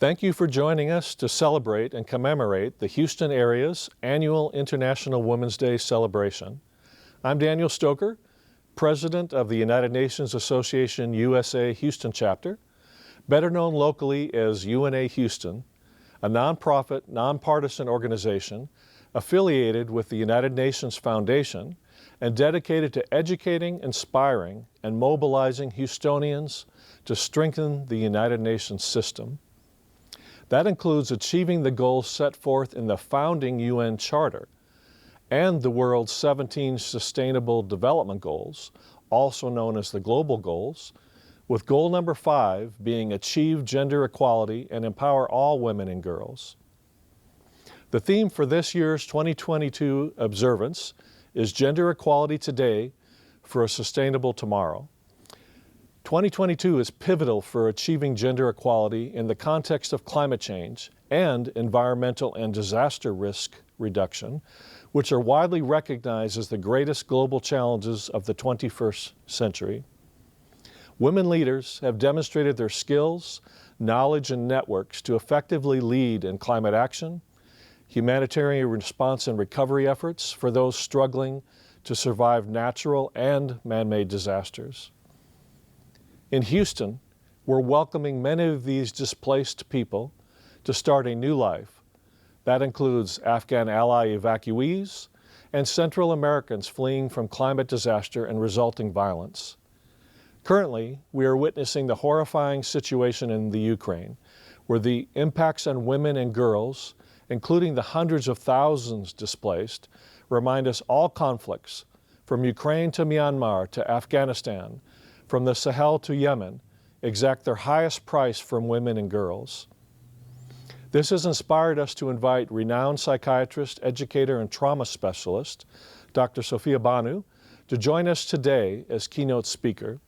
Thank you for joining us to celebrate and commemorate the Houston area's annual International Women's Day celebration. I'm Daniel Stoker, President of the United Nations Association USA Houston Chapter, better known locally as UNA Houston, a nonprofit, nonpartisan organization affiliated with the United Nations Foundation and dedicated to educating, inspiring, and mobilizing Houstonians to strengthen the United Nations system. That includes achieving the goals set forth in the founding UN Charter and the world's 17 Sustainable Development Goals, also known as the Global Goals, with goal number 5 being achieve gender equality and empower all women and girls. The theme for this year's 2022 observance is Gender Equality Today for a Sustainable Tomorrow. 2022 is pivotal for achieving gender equality in the context of climate change and environmental and disaster risk reduction, which are widely recognized as the greatest global challenges of the 21st century. Women leaders have demonstrated their skills, knowledge, and networks to effectively lead in climate action, humanitarian response and recovery efforts for those struggling to survive natural and man-made disasters. In Houston, we're welcoming many of these displaced people to start a new life. That includes Afghan ally evacuees and Central Americans fleeing from climate disaster and resulting violence. Currently, we are witnessing the horrifying situation in the Ukraine, where the impacts on women and girls, including the hundreds of thousands displaced, remind us all conflicts, from Ukraine to Myanmar to Afghanistan, from the Sahel to Yemen, exact their highest price from women and girls. This has inspired us to invite renowned psychiatrist, educator, and trauma specialist, Dr. Sophia Banu, to join us today as keynote speaker.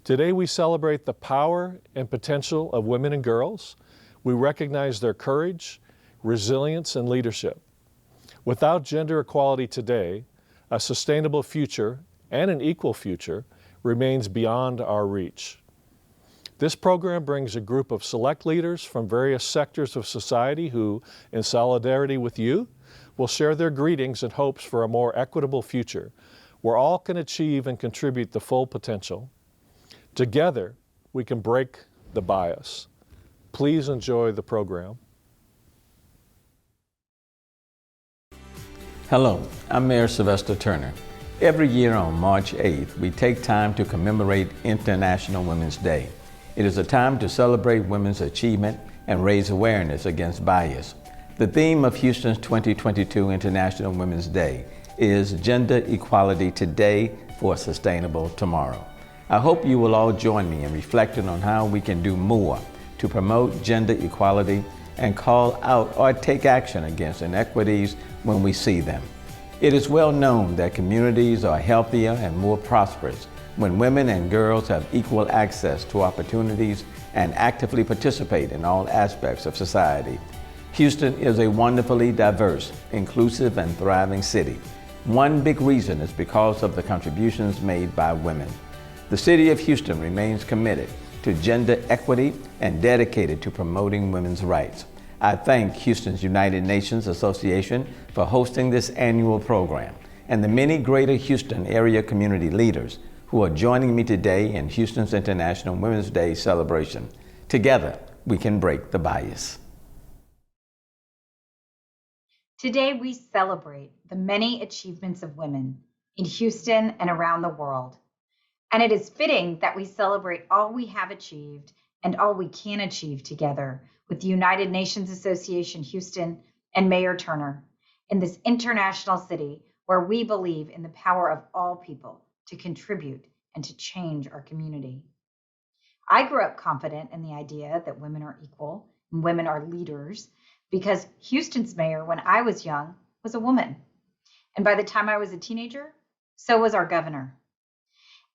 Today we celebrate the power and potential of women and girls. We recognize their courage, resilience, and leadership. Without gender equality today, a sustainable future and an equal future remains beyond our reach. This program brings a group of select leaders from various sectors of society who, in solidarity with you, will share their greetings and hopes for a more equitable future, where all can achieve and contribute the full potential. Together, we can break the bias. Please enjoy the program. Hello, I'm Mayor Sylvester Turner. Every year on March 8th, we take time to commemorate International Women's Day. It is a time to celebrate women's achievement and raise awareness against bias. The theme of Houston's 2022 International Women's Day is Gender Equality Today for a Sustainable Tomorrow. I hope you will all join me in reflecting on how we can do more to promote gender equality and call out or take action against inequities when we see them. It is well known that communities are healthier and more prosperous when women and girls have equal access to opportunities and actively participate in all aspects of society. Houston is a wonderfully diverse, inclusive, and thriving city. One big reason is because of the contributions made by women. The city of Houston remains committed to gender equity and dedicated to promoting women's rights. I thank Houston's United Nations Association for hosting this annual program and the many greater Houston area community leaders who are joining me today in Houston's International Women's Day celebration. Together, we can break the bias. Today, we celebrate the many achievements of women in Houston and around the world. And it is fitting that we celebrate all we have achieved and all we can achieve together with the United Nations Association Houston and Mayor Turner in this international city where we believe in the power of all people to contribute and to change our community. I grew up confident in the idea that women are equal and women are leaders because Houston's mayor, when I was young, was a woman. And by the time I was a teenager, so was our governor.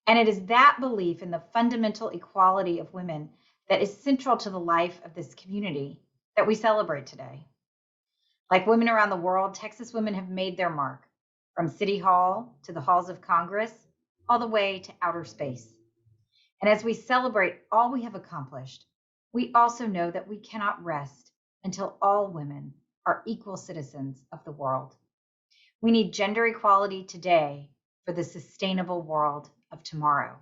And it is that belief in the fundamental equality of women that is central to the life of this community that we celebrate today. Like women around the world, Texas women have made their mark, from City Hall to the halls of Congress, all the way to outer space. And as we celebrate all we have accomplished, we also know that we cannot rest until all women are equal citizens of the world. We need gender equality today for the sustainable world of tomorrow.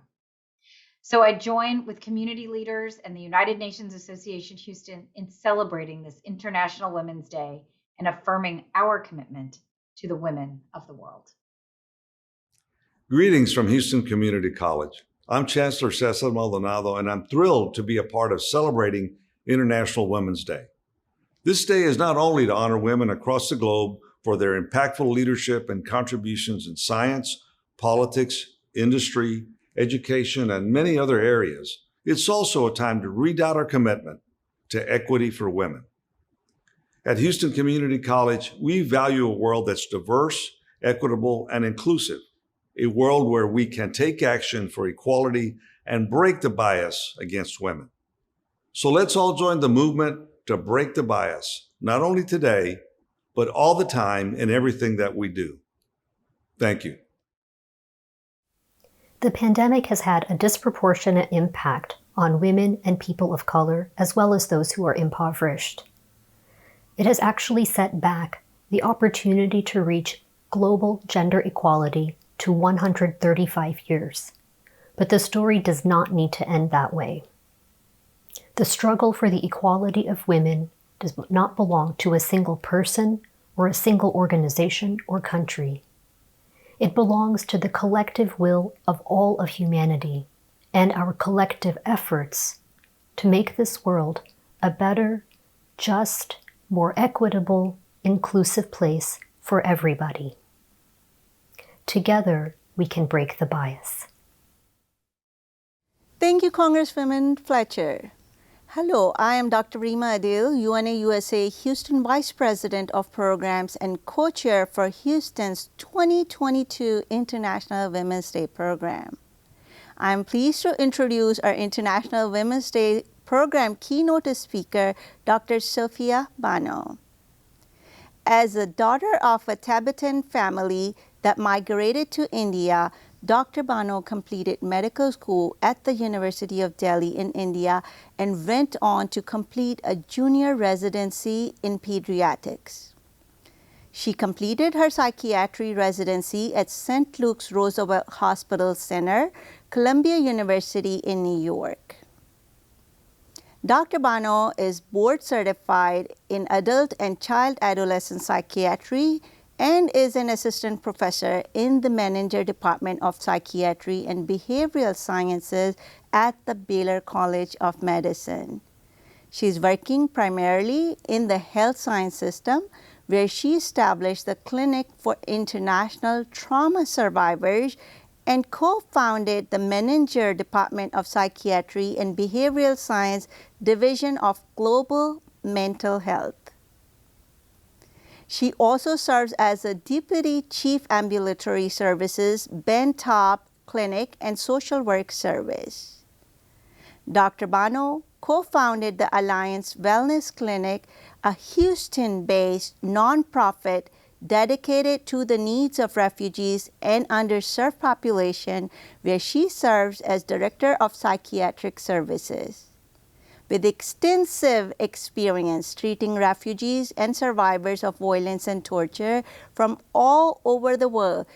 So I join with community leaders and the United Nations Association Houston in celebrating this International Women's Day and affirming our commitment to the women of the world. Greetings from Houston Community College. I'm Chancellor Cesar Maldonado, and I'm thrilled to be a part of celebrating International Women's Day. This day is not only to honor women across the globe for their impactful leadership and contributions in science, politics, industry, education, and many other areas. It's also a time to redoubt our commitment to equity for women. At Houston Community College, we value a world that's diverse, equitable, and inclusive, a world where we can take action for equality and break the bias against women. So let's all join the movement to break the bias, not only today, but all the time in everything that we do. Thank you. The pandemic has had a disproportionate impact on women and people of color, as well as those who are impoverished. It has actually set back the opportunity to reach global gender equality to 135 years. But the story does not need to end that way. The struggle for the equality of women does not belong to a single person or a single organization or country. It belongs to the collective will of all of humanity and our collective efforts to make this world a better, just, more equitable, inclusive place for everybody. Together, we can break the bias. Thank you, Congresswoman Fletcher. Hello, I am Dr. Rima Adil, UNA USA Houston Vice President of Programs and co-chair for Houston's 2022 International Women's Day program. I'm pleased to introduce our International Women's Day program keynote speaker, Dr. Sophia Banu. As a daughter of a Tibetan family that migrated to India, Dr. Banu completed medical school at the University of Delhi in India and went on to complete a junior residency in pediatrics. She completed her psychiatry residency at St. Luke's Roosevelt Hospital Center, Columbia University in New York. Dr. Banu is board certified in adult and child adolescent psychiatry and is an assistant professor in the Menninger Department of Psychiatry and Behavioral Sciences at the Baylor College of Medicine. She's working primarily in the health science system, where she established the Clinic for International Trauma Survivors and co-founded the Menninger Department of Psychiatry and Behavioral Science Division of Global Mental Health. She also serves as a Deputy Chief Ambulatory Services, Bentop Clinic and Social Work Service. Dr. Banu co-founded the Alliance Wellness Clinic, a Houston-based nonprofit dedicated to the needs of refugees and underserved population, where she serves as Director of Psychiatric Services. With extensive experience treating refugees and survivors of violence and torture from all over the world,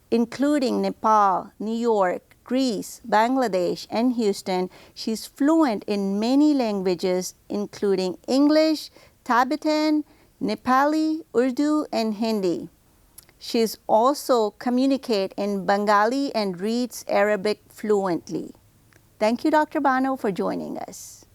including Nepal, New York, Greece, Bangladesh, and Houston, she's fluent in many languages, including English, Tibetan, Nepali, Urdu, and Hindi. She's also communicates in Bengali and reads Arabic fluently. Thank you, Dr. Banu, for joining us.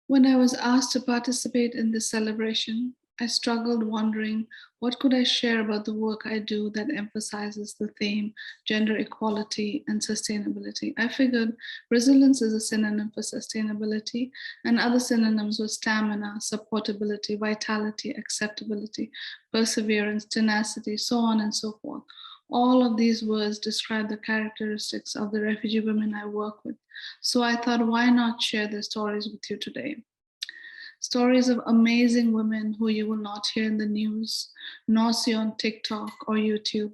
When I was asked to participate in this celebration, I struggled wondering what could I share about the work I do that emphasizes the theme gender equality and sustainability. I figured resilience is a synonym for sustainability, and other synonyms were stamina, supportability, vitality, acceptability, perseverance, tenacity, so on and so forth. All of these words describe the characteristics of the refugee women I work with. So I thought, why not share their stories with you today? Stories of amazing women who you will not hear in the news, nor see on TikTok or YouTube,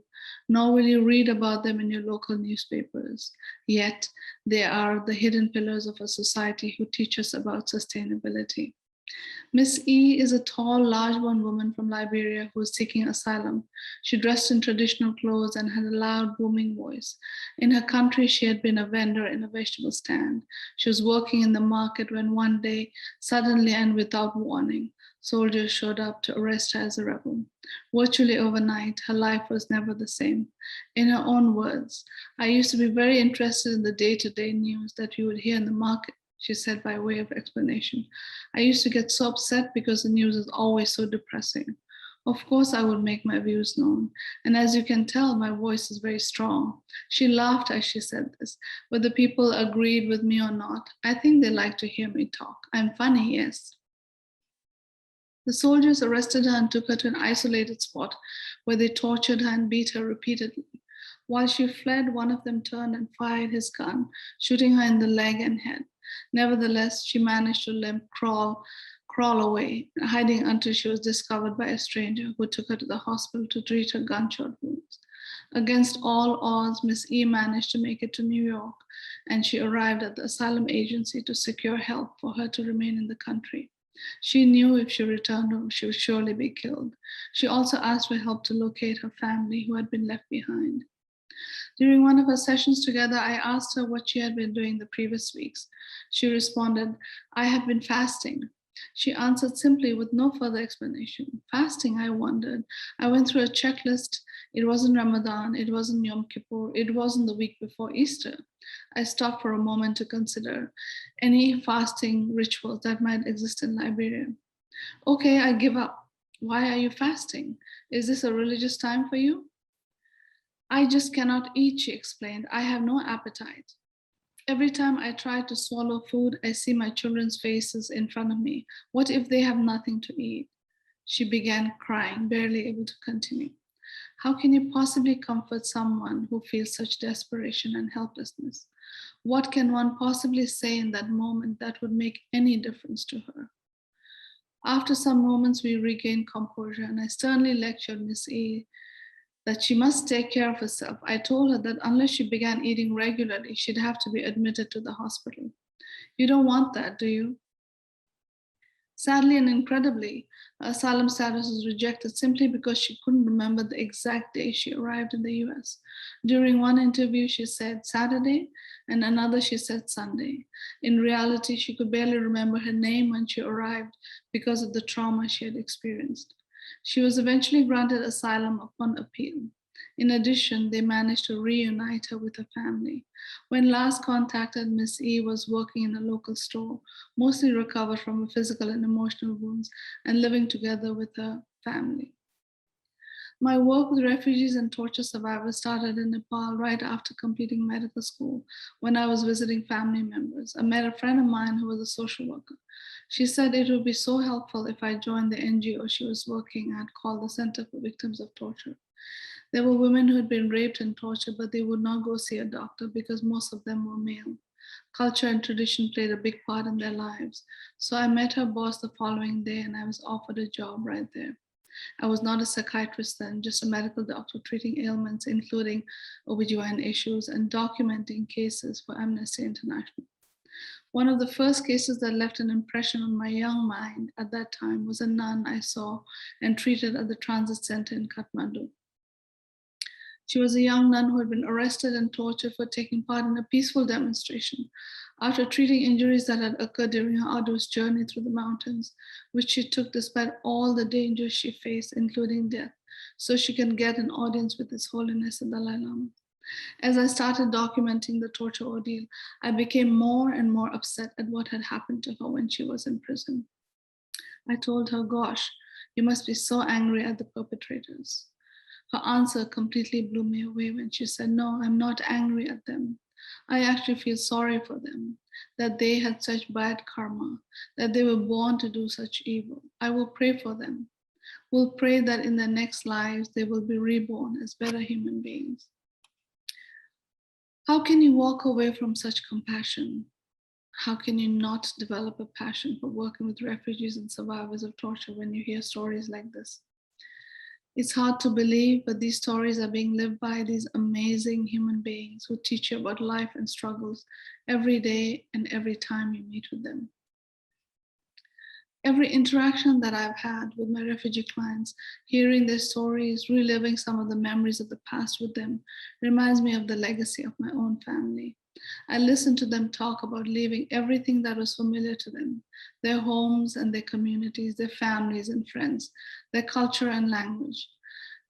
nor will you read about them in your local newspapers. Yet, they are the hidden pillars of a society who teach us about sustainability. Miss E is a tall, large-boned woman from Liberia who is seeking asylum. She dressed in traditional clothes and had a loud, booming voice. In her country, she had been a vendor in a vegetable stand. She was working in the market when one day, suddenly and without warning, soldiers showed up to arrest her as a rebel. Virtually overnight, her life was never the same. In her own words, "I used to be very interested in the day-to-day news that we would hear in the market," she said by way of explanation. "I used to get so upset because the news is always so depressing. Of course, I would make my views known. And as you can tell, my voice is very strong." She laughed as she said this. Whether people agreed with me or not, I think they like to hear me talk. I'm funny, yes. The soldiers arrested her and took her to an isolated spot where they tortured her and beat her repeatedly. While she fled, one of them turned and fired his gun, shooting her in the leg and head. Nevertheless, she managed to limp, crawl away, hiding until she was discovered by a stranger who took her to the hospital to treat her gunshot wounds. Against all odds, Miss E managed to make it to New York, and she arrived at the asylum agency to secure help for her to remain in the country. She knew if she returned home, she would surely be killed. She also asked for help to locate her family who had been left behind. During one of our sessions together, I asked her what she had been doing the previous weeks. She responded, "I have been fasting." She answered simply with no further explanation. Fasting, I wondered. I went through a checklist. It wasn't Ramadan, it wasn't Yom Kippur, it wasn't the week before Easter. I stopped for a moment to consider any fasting rituals that might exist in Liberia. "Okay, I give up." "Why are you fasting? Is this a religious time for you?" "I just cannot eat," she explained. "I have no appetite. Every time I try to swallow food, I see my children's faces in front of me. What if they have nothing to eat?" She began crying, barely able to continue. How can you possibly comfort someone who feels such desperation and helplessness? What can one possibly say in that moment that would make any difference to her? After some moments, we regained composure, and I sternly lectured Miss E that she must take care of herself. I told her that unless she began eating regularly, she'd have to be admitted to the hospital. "You don't want that, do you?" Sadly and incredibly, her asylum status was rejected simply because she couldn't remember the exact day she arrived in the US. During one interview, she said Saturday, and another she said Sunday. In reality, she could barely remember her name when she arrived because of the trauma she had experienced. She was eventually granted asylum upon appeal. In addition, they managed to reunite her with her family. When last contacted, Miss E was working in a local store, mostly recovered from her physical and emotional wounds, and living together with her family. My work with refugees and torture survivors started in Nepal right after completing medical school, when I was visiting family members. I met a friend of mine who was a social worker. She said it would be so helpful if I joined the NGO she was working at called the Center for Victims of Torture. There were women who had been raped and tortured, but they would not go see a doctor because most of them were male. Culture and tradition played a big part in their lives. So I met her boss the following day and I was offered a job right there. I was not a psychiatrist then, just a medical doctor treating ailments, including OBGYN issues and documenting cases for Amnesty International. One of the first cases that left an impression on my young mind at that time was a nun I saw and treated at the transit center in Kathmandu. She was a young nun who had been arrested and tortured for taking part in a peaceful demonstration after treating injuries that had occurred during her arduous journey through the mountains, which she took despite all the dangers she faced, including death, so she can get an audience with His Holiness the Dalai Lama. As I started documenting the torture ordeal, I became more and more upset at what had happened to her when she was in prison. I told her, "Gosh, you must be so angry at the perpetrators." Her answer completely blew me away when she said, "No, I'm not angry at them. I actually feel sorry for them, that they had such bad karma, that they were born to do such evil. I will pray for them. We'll pray that in their next lives, they will be reborn as better human beings." How can you walk away from such compassion? How can you not develop a passion for working with refugees and survivors of torture when you hear stories like this? It's hard to believe, but these stories are being lived by these amazing human beings who teach you about life and struggles every day and every time you meet with them. Every interaction that I've had with my refugee clients, hearing their stories, reliving some of the memories of the past with them, reminds me of the legacy of my own family. I listen to them talk about leaving everything that was familiar to them, their homes and their communities, their families and friends, their culture and language.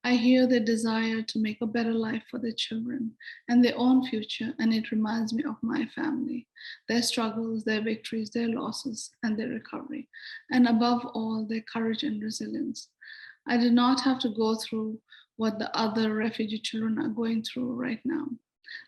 I hear their desire to make a better life for their children and their own future, and it reminds me of my family, their struggles, their victories, their losses, and their recovery, and above all, their courage and resilience. I did not have to go through what the other refugee children are going through right now.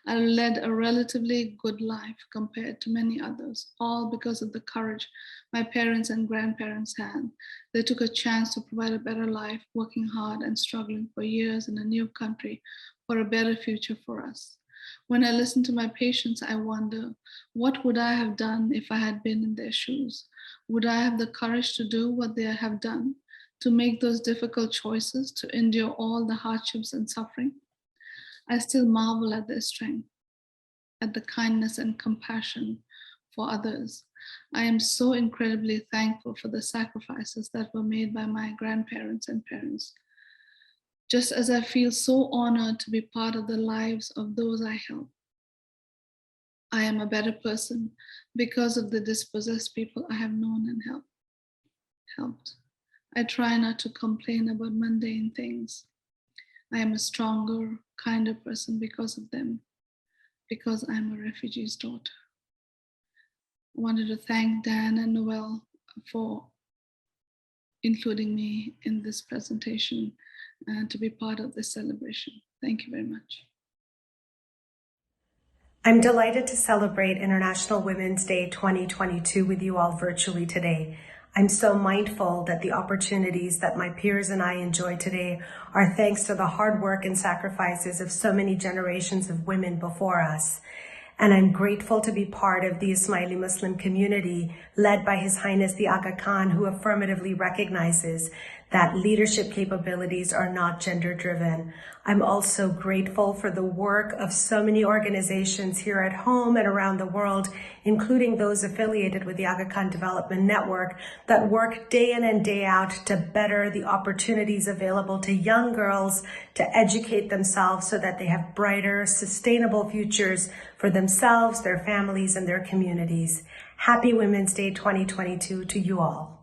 I led a relatively good life compared to many others, all because of the courage my parents and grandparents had. They took a chance to provide a better life, working hard and struggling for years in a new country for a better future for us. When I listen to my patients, I wonder, what would I have done if I had been in their shoes? Would I have the courage to do what they have done, to make those difficult choices, to endure all the hardships and suffering? I still marvel at their strength, at the kindness and compassion for others. I am so incredibly thankful for the sacrifices that were made by my grandparents and parents. Just as I feel so honored to be part of the lives of those I help. I am a better person because of the dispossessed people I have known and helped. I try not to complain about mundane things. I am a stronger, kinder person because of them, because I'm a refugee's daughter. I wanted to thank Dan and Noel for including me in this presentation and to be part of this celebration. Thank you very much. I'm delighted to celebrate International Women's Day 2022 with you all virtually today. I'm so mindful that the opportunities that my peers and I enjoy today are thanks to the hard work and sacrifices of so many generations of women before us. And I'm grateful to be part of the Ismaili Muslim community led by His Highness the Aga Khan, who affirmatively recognizes that leadership capabilities are not gender-driven. I'm also grateful for the work of so many organizations here at home and around the world, including those affiliated with the Aga Khan Development Network, that work day in and day out to better the opportunities available to young girls to educate themselves so that they have brighter, sustainable futures for themselves, their families, and their communities. Happy Women's Day 2022 to you all.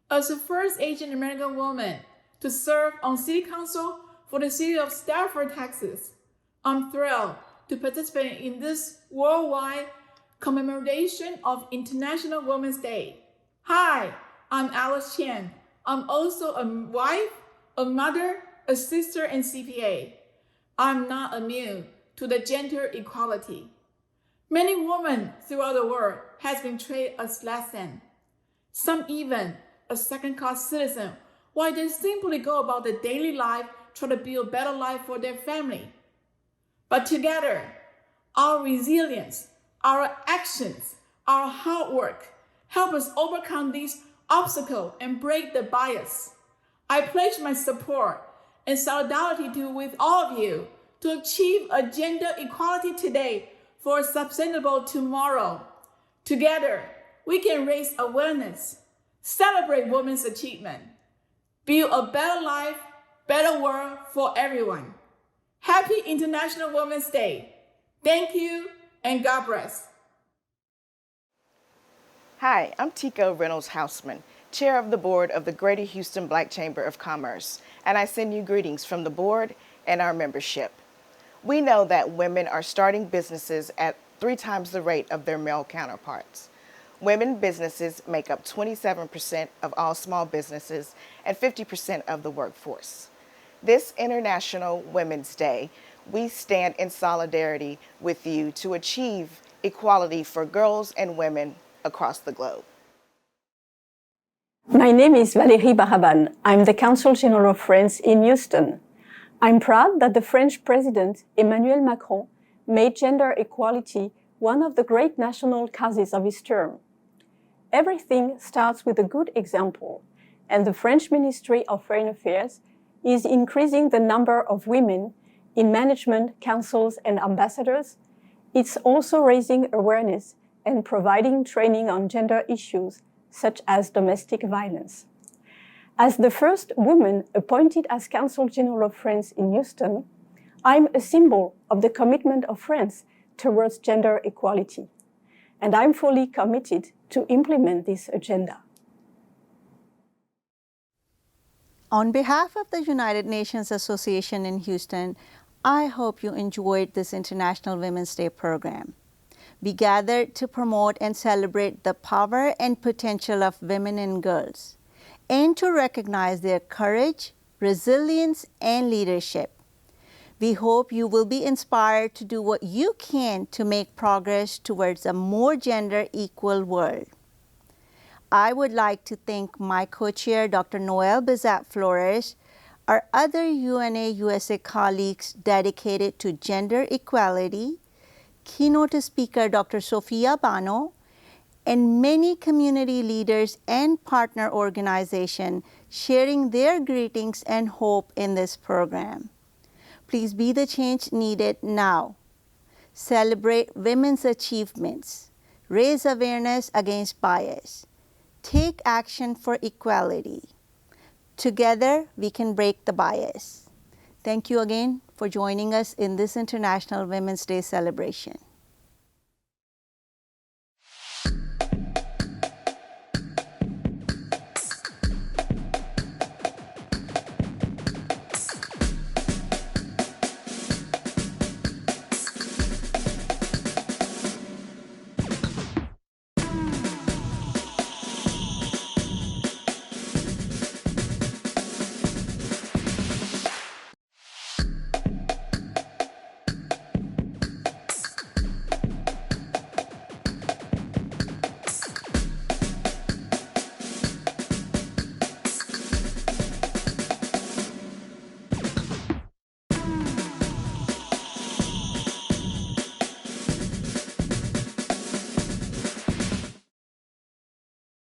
As the first Asian American woman to serve on City Council for the city of Stafford, Texas, I'm thrilled to participate in this worldwide commemoration of International Women's Day. Hi, I'm Alice Chen. I'm also a wife, a mother, a sister, and CPA. I'm not immune to the gender equality. Many women throughout the world has been treated as less than. Some even a second-class citizen, while they simply go about their daily life trying to build a better life for their family. But together, our resilience, our actions, our hard work help us overcome these obstacles and break the bias. I pledge my support and solidarity with all of you to achieve a gender equality today for a sustainable tomorrow. Together, we can raise awareness, celebrate women's achievement, build a better life, better world for everyone. Happy International Women's Day. Thank you and God bless. Hi, I'm Tiko Reynolds Houseman, Chair of the Board of the Greater Houston Black Chamber of Commerce, and I send you greetings from the board and our membership. We know that women are starting businesses at 3 times the rate of their male counterparts. Women businesses make up 27% of all small businesses and 50% of the workforce. This International Women's Day, we stand in solidarity with you to achieve equality for girls and women across the globe. My name is Valérie Baraban. I'm the Consul General of France in Houston. I'm proud that the French President, Emmanuel Macron, made gender equality one of the great national causes of his term. Everything starts with a good example, and the French Ministry of Foreign Affairs is increasing the number of women in management, councils, and ambassadors. It's also raising awareness and providing training on gender issues, such as domestic violence. As the first woman appointed as Consul General of France in Houston, I'm a symbol of the commitment of France towards gender equality, and I'm fully committed to implement this agenda. On behalf of the United Nations Association in Houston, I hope you enjoyed this International Women's Day program. We gathered to promote and celebrate the power and potential of women and girls, and to recognize their courage, resilience, and leadership. We hope you will be inspired to do what you can to make progress towards a more gender equal world. I would like to thank my co-chair, Dr. Noelle Bizat-Flores, our other UNA USA colleagues dedicated to gender equality, keynote speaker Dr. Sophia Banu, and many community leaders and partner organizations sharing their greetings and hope in this program. Please be the change needed now. Celebrate women's achievements. Raise awareness against bias. Take action for equality. Together, we can break the bias. Thank you again for joining us in this International Women's Day celebration.